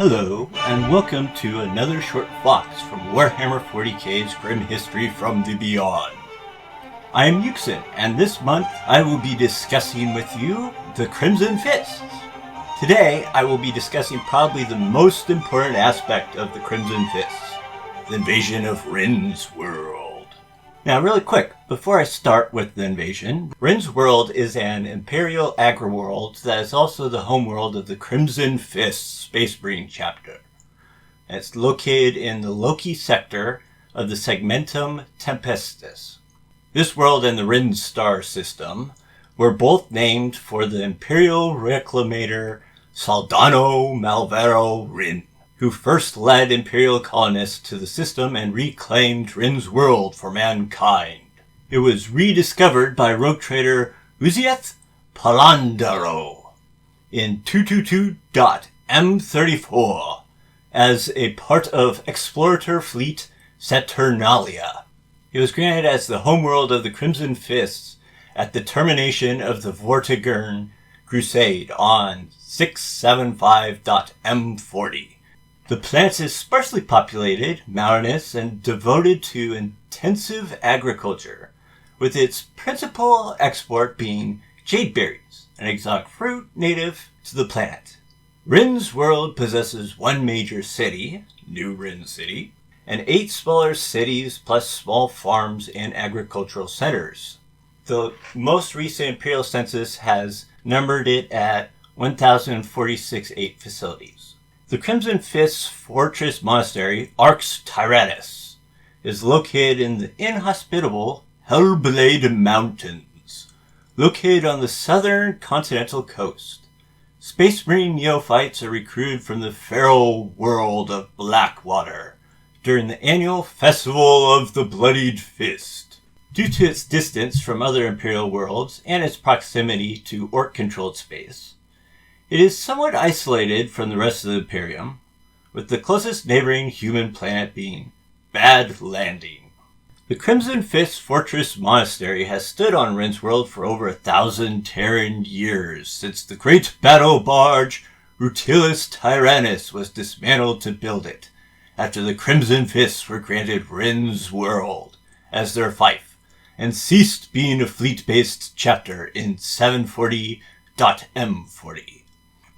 Hello, and welcome to another short Fox from Warhammer 40k's Grim History from the Beyond. I am Yuksen, and this month I will be discussing with you the Crimson Fists. Today I will be discussing probably the most important aspect of the Crimson Fists, the invasion of Rens World. Now really quick, before I start with the invasion, Rens World is an Imperial agri-world that is also the homeworld of the Crimson Fists Space Marine chapter. It's located in the Loki sector of the Segmentum Tempestus. This world and the Ryn star system were both named for the Imperial reclamator Soldano Malvero Rynn, who first led Imperial colonists to the system and reclaimed Rens World for mankind. It was rediscovered by rogue trader Uzieth Palandaro in 222.M34 as a part of Explorator Fleet Saturnalia. It was granted as the homeworld of the Crimson Fists at the termination of the Vortigern Crusade on 675.M40. The planet is sparsely populated, mountainous, and devoted to intensive agriculture, with its principal export being jade berries, an exotic fruit native to the planet. Rens World possesses one major city, New Ryn City, and 8 smaller cities plus small farms and agricultural centers. The most recent Imperial census has numbered it at 1,046 facilities. The Crimson Fist's fortress monastery, Orks Tyrannis, is located in the inhospitable Hellblade Mountains, located on the southern continental coast. Space Marine neophytes are recruited from the feral world of Blackwater during the annual Festival of the Bloodied Fist. Due to its distance from other Imperial worlds and its proximity to Ork-controlled space, it is somewhat isolated from the rest of the Imperium, with the closest neighboring human planet being Bad Landing. The Crimson Fist Fortress Monastery has stood on Rens World for over 1,000 Terran years, since the great battle barge Rutilus Tyrannis was dismantled to build it, after the Crimson Fists were granted Rens World as their fief, and ceased being a fleet-based chapter in 740.M40.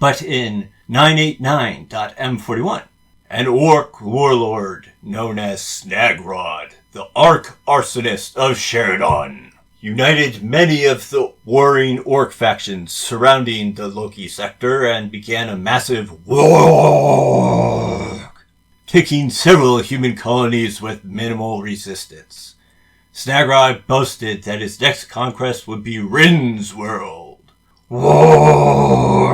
But in 989.M41, an Ork warlord known as Snagrod, the Arch-Arsonist of Sheridan, united many of the warring Ork factions surrounding the Loki sector and began a massive war, taking several human colonies with minimal resistance. Snagrod boasted that his next conquest would be Rens World.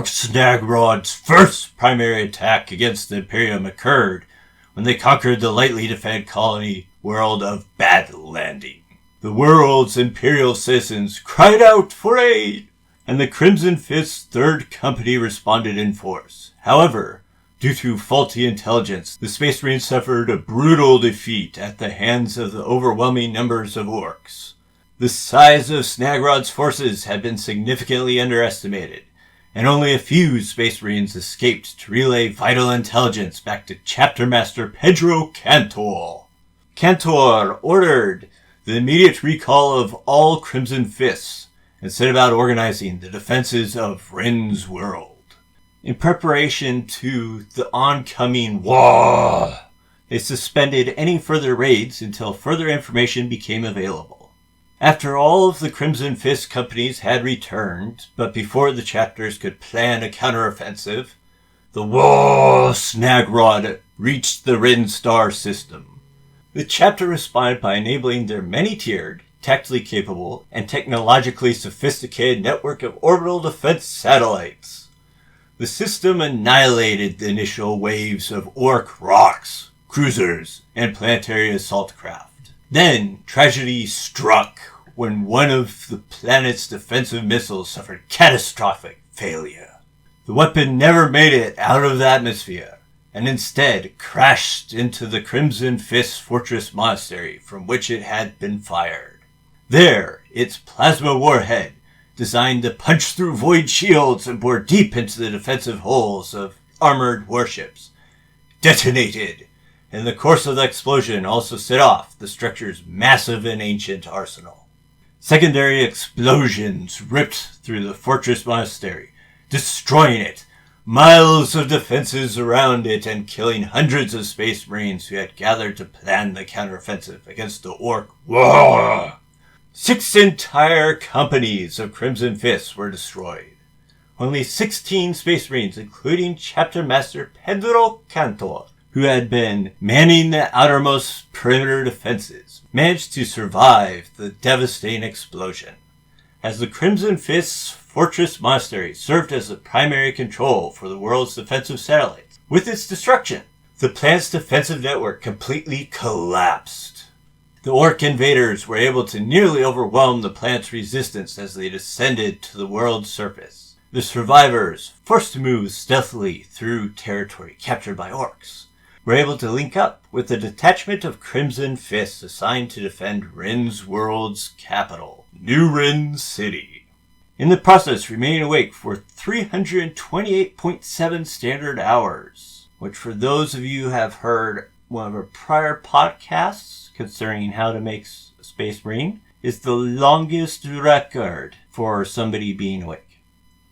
Snagrod's first primary attack against the Imperium occurred when they conquered the lightly defended colony world of Bad Landing. The world's Imperial citizens cried out for aid, and the Crimson Fist's Third Company responded in force. However, due to faulty intelligence, the Space Marines suffered a brutal defeat at the hands of the overwhelming numbers of Orks. The size of Snagrod's forces had been significantly underestimated, and only a few Space Marines escaped to relay vital intelligence back to Chapter Master Pedro Cantor. Cantor ordered the immediate recall of all Crimson Fists and set about organizing the defenses of Rens World. In preparation to the oncoming war, they suspended any further raids until further information became available. After all of the Crimson Fist companies had returned, but before the chapters could plan a counteroffensive, the war Snagrod reached the Ryn star system. The chapter responded by enabling their many-tiered, tactically capable, and technologically sophisticated network of orbital defense satellites. The system annihilated the initial waves of Ork rocks, cruisers, and planetary assault craft. Then, tragedy struck when one of the planet's defensive missiles suffered catastrophic failure. The weapon never made it out of the atmosphere, and instead crashed into the Crimson Fist Fortress Monastery from which it had been fired. There, its plasma warhead, designed to punch through void shields and bore deep into the defensive hulls of armored warships, detonated, and the course of the explosion also set off the structure's massive and ancient arsenal. Secondary explosions ripped through the fortress monastery, destroying it, miles of defenses around it, and killing hundreds of space marines who had gathered to plan the counteroffensive against the Ork war. 6 entire companies of Crimson Fists were destroyed. Only 16 space marines, including Chapter Master Pedro Cantor, who had been manning the outermost perimeter defenses, managed to survive the devastating explosion. As the Crimson Fist's fortress monastery served as the primary control for the world's defensive satellites, with its destruction, the planet's defensive network completely collapsed. The Ork invaders were able to nearly overwhelm the planet's resistance as they descended to the world's surface. The survivors, forced to move stealthily through territory captured by Orks, were able to link up with a detachment of Crimson Fists assigned to defend Rens World's capital, New Ryn City. In the process, remaining awake for 328.7 standard hours, which for those of you who have heard one of our prior podcasts concerning how to make a Space Marine, is the longest record for somebody being awake.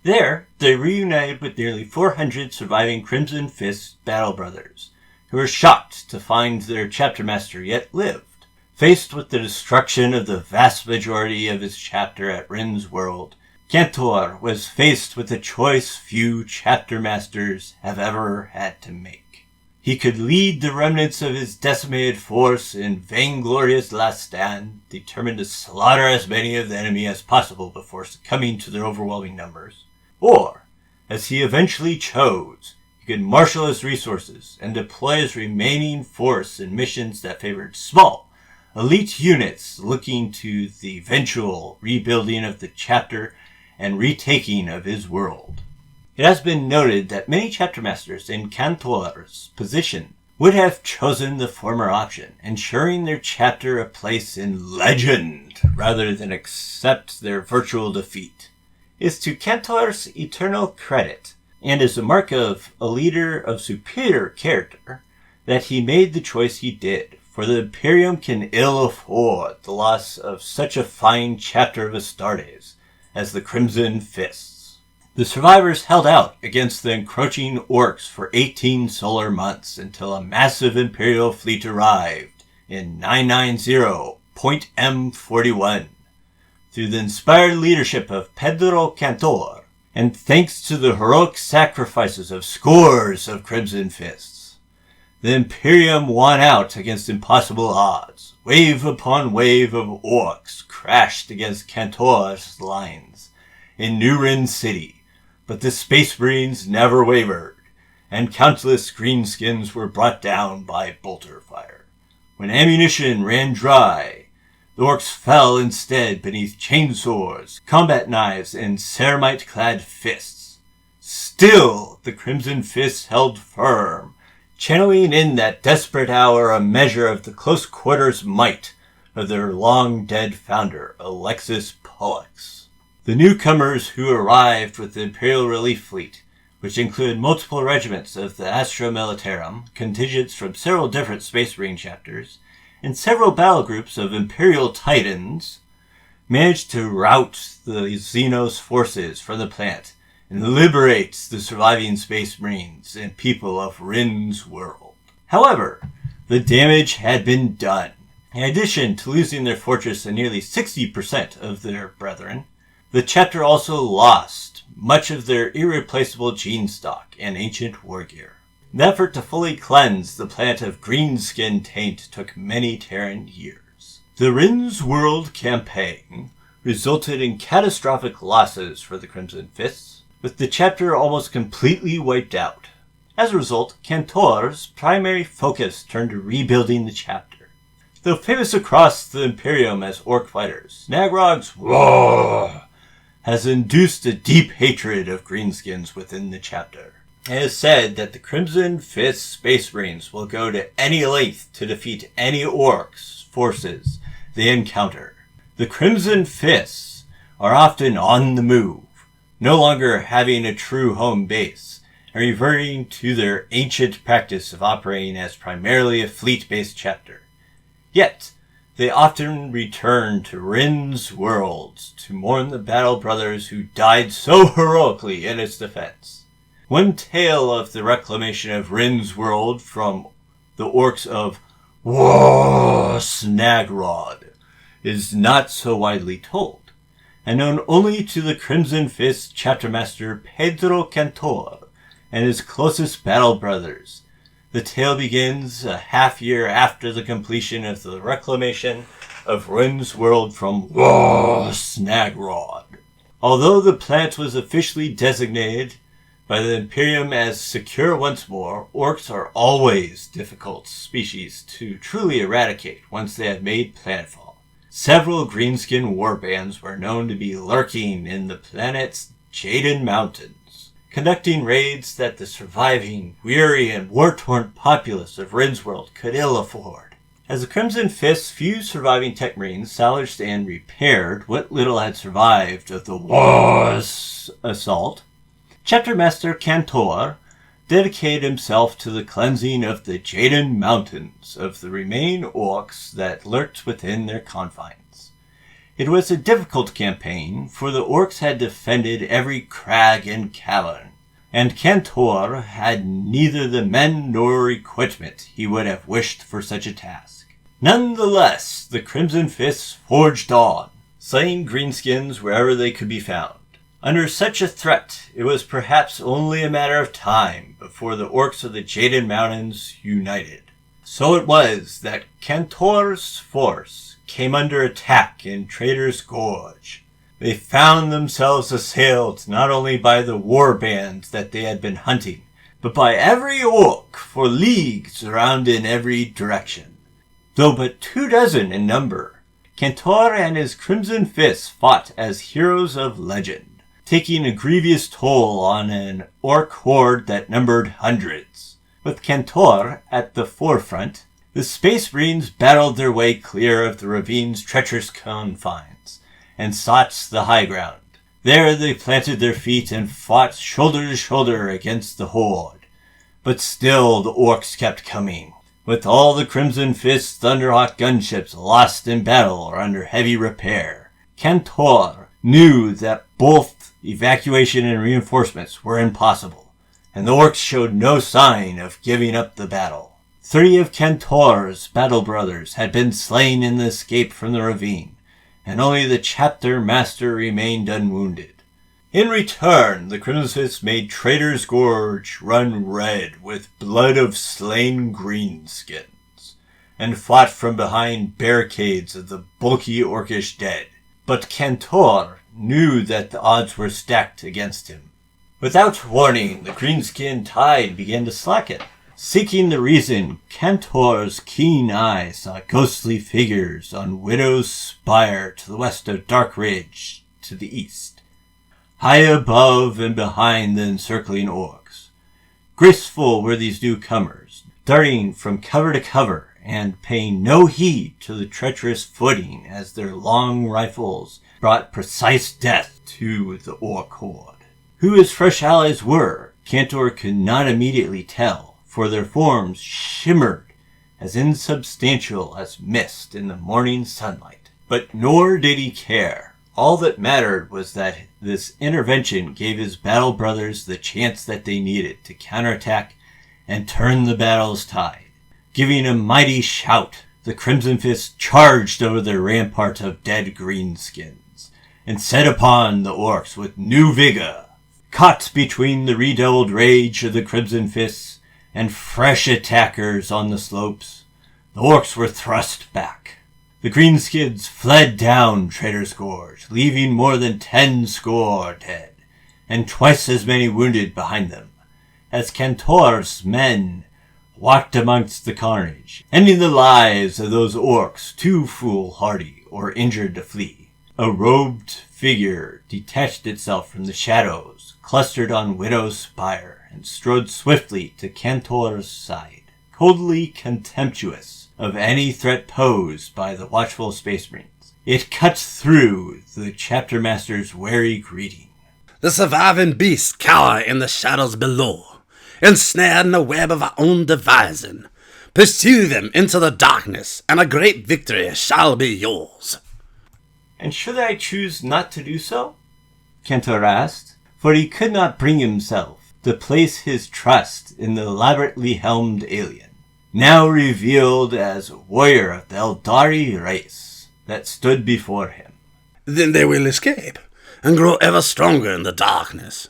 There, they reunited with nearly 400 surviving Crimson Fist battle brothers, who were shocked to find their chapter master yet lived. Faced with the destruction of the vast majority of his chapter at Rens World, Cantor was faced with a choice few chapter masters have ever had to make. He could lead the remnants of his decimated force in vainglorious last stand, determined to slaughter as many of the enemy as possible before succumbing to their overwhelming numbers. Or, as he eventually chose, he could marshal his resources and deploy his remaining force in missions that favored small, elite units looking to the eventual rebuilding of the chapter and retaking of his world. It has been noted that many chapter masters in Cantor's position would have chosen the former option, ensuring their chapter a place in legend rather than accept their virtual defeat. It is to Cantor's eternal credit, and is a mark of a leader of superior character, that he made the choice he did, for the Imperium can ill afford the loss of such a fine chapter of Astartes as the Crimson Fists. The survivors held out against the encroaching Orks for 18 solar months until a massive Imperial fleet arrived in 990.M41. Through the inspired leadership of Pedro Cantor, and thanks to the heroic sacrifices of scores of Crimson Fists, the Imperium won out against impossible odds. Wave upon wave of Orks crashed against Cantor's lines in New Ryn City, but the Space Marines never wavered, and countless greenskins were brought down by bolter fire. When ammunition ran dry, the Orks fell instead beneath chainsaws, combat knives, and ceramite-clad fists. Still, the Crimson Fists held firm, channeling in that desperate hour a measure of the close-quarters might of their long-dead founder, Alexis Pollux. The newcomers who arrived with the Imperial Relief Fleet, which included multiple regiments of the Astra Militarum, contingents from several different Space Marine chapters, and several battle groups of Imperial Titans, managed to rout the Xenos forces from the planet and liberate the surviving Space Marines and people of Rens World. However, the damage had been done. In addition to losing their fortress and nearly 60% of their brethren, the chapter also lost much of their irreplaceable gene stock and ancient war gear. The effort to fully cleanse the planet of greenskin taint took many Terran years. The Rens World campaign resulted in catastrophic losses for the Crimson Fists, with the chapter almost completely wiped out. As a result, Cantor's primary focus turned to rebuilding the chapter. Though famous across the Imperium as Ork fighters, Nagrog's roar has induced a deep hatred of greenskins within the chapter. It is said that the Crimson Fist Space Marines will go to any length to defeat any Orks forces they encounter. The Crimson Fists are often on the move, no longer having a true home base, and reverting to their ancient practice of operating as primarily a fleet-based chapter. Yet, they often return to Rens World to mourn the battle brothers who died so heroically in its defense. One tale of the reclamation of Rens World from the Orks of Snagrod is not so widely told, and known only to the Crimson Fist chaptermaster Pedro Cantor and his closest battle brothers. The tale begins a half-year after the completion of the reclamation of Rens World from Snagrod. Although the planet was officially designated by the Imperium as secure once more, orcs are always difficult species to truly eradicate once they have made planetfall. Several greenskin warbands were known to be lurking in the planet's Jaden Mountains, conducting raids that the surviving, weary, and war-torn populace of Rens World could ill afford. As the Crimson Fist's few surviving tech marines salvaged and repaired what little had survived of the war's assault, Chaptermaster Cantor dedicated himself to the cleansing of the Jaden Mountains of the remaining orcs that lurked within their confines. It was a difficult campaign, for the orcs had defended every crag and cavern, and Cantor had neither the men nor equipment he would have wished for such a task. Nonetheless, the Crimson Fists forged on, slaying greenskins wherever they could be found. Under such a threat, it was perhaps only a matter of time before the orcs of the Jaden Mountains united. So it was that Cantor's force came under attack in Traitor's Gorge. They found themselves assailed not only by the war bands that they had been hunting, but by every orc for leagues around in every direction. Though but 24 in number, Cantor and his Crimson Fists fought as heroes of legend, taking a grievous toll on an orc horde that numbered hundreds. With Cantor at the forefront, the Space Marines battled their way clear of the ravine's treacherous confines and sought the high ground. There they planted their feet and fought shoulder to shoulder against the horde. But still the orcs kept coming, with all the Crimson Fist's Thunderhawk gunships lost in battle or under heavy repair. Cantor knew that both evacuation and reinforcements were impossible, and the orcs showed no sign of giving up the battle. 30 of Cantor's battle brothers had been slain in the escape from the ravine, and only the chapter master remained unwounded. In return, the Crimson Fists made Traitor's Gorge run red with blood of slain greenskins, and fought from behind barricades of the bulky orcish dead. But Cantor knew that the odds were stacked against him. Without warning, the greenskin tide began to slacken. Seeking the reason, Cantor's keen eye saw ghostly figures on Widow's Spire to the west of Dark Ridge to the east, high above and behind the encircling orcs. Graceful were these newcomers, darting from cover to cover and paying no heed to the treacherous footing as their long rifles brought precise death to the orc horde. Who his fresh allies were, Cantor could not immediately tell, for their forms shimmered as insubstantial as mist in the morning sunlight. But nor did he care. All that mattered was that this intervention gave his battle brothers the chance that they needed to counterattack and turn the battle's tide. Giving a mighty shout, the Crimson Fists charged over the rampart of dead greenskins, and set upon the orcs with new vigor. Caught between the redoubled rage of the Crimson Fists and fresh attackers on the slopes, the orcs were thrust back. The greenskins fled down Traitor's Gorge, leaving more than 10 score dead, and twice as many wounded behind them, as Cantor's men walked amongst the carnage, ending the lives of those orcs too foolhardy or injured to flee. A robed figure detached itself from the shadows, clustered on Widow's Spire, and strode swiftly to Cantor's side, coldly contemptuous of any threat posed by the watchful Space Marines. It cut through the chapter master's wary greeting. The surviving beasts cower in the shadows below. ensnared in a web of our own devising. Pursue them into the darkness, and a great victory shall be yours. And should I choose not to do so? Cantor asked, for he could not bring himself to place his trust in the elaborately helmed alien, now revealed as a warrior of the Eldari race that stood before him. Then they will escape, and grow ever stronger in the darkness.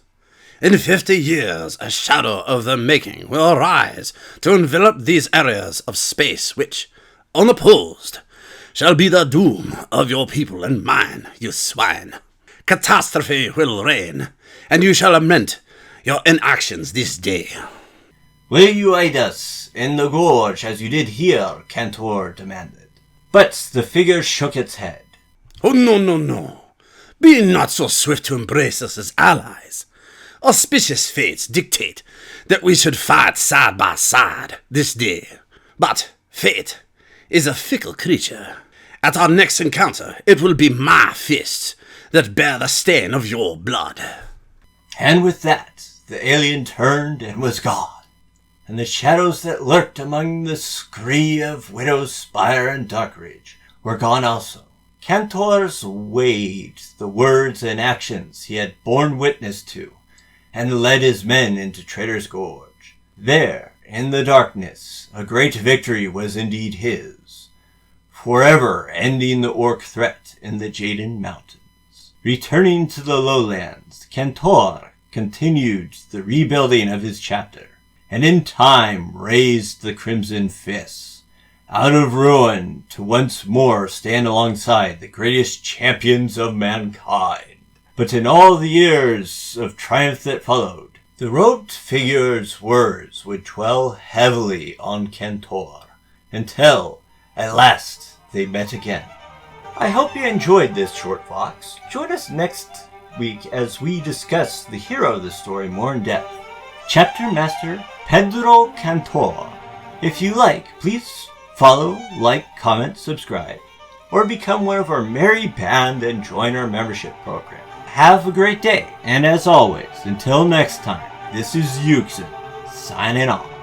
In 50 years, a shadow of their making will arise to envelop these areas of space which, unopposed, shall be the doom of your people and mine, you swine. Catastrophe will reign, and you shall lament your inactions this day. Will you aid us in the gorge as you did here? Cantor demanded. But the figure shook its head. Oh, no. Be not so swift to embrace us as allies. Auspicious fates dictate that we should fight side by side this day. But fate is a fickle creature. At our next encounter, it will be my fists that bear the stain of your blood. And with that, the alien turned and was gone, and the shadows that lurked among the scree of Widow's Spire and Darkridge were gone also. Cantor's weighed the words and actions he had borne witness to, and led his men into Traitor's Gorge. There, in the darkness, a great victory was indeed his, forever ending the Ork threat in the Jaden Mountains. Returning to the lowlands, Cantor continued the rebuilding of his chapter, and in time raised the Crimson Fists, out of ruin to once more stand alongside the greatest champions of mankind. But in all the years of triumph that followed, the robed figure's words would dwell heavily on Cantor, until, at last, they met again. I hope you enjoyed this short vox. Join us next week as we discuss the hero of the story more in depth, Chapter Master Pedro Cantor. If you like, please follow, like, comment, subscribe, or become one of our merry band and join our membership program. Have a great day, and as always, until next time, this is Yuksen, signing off.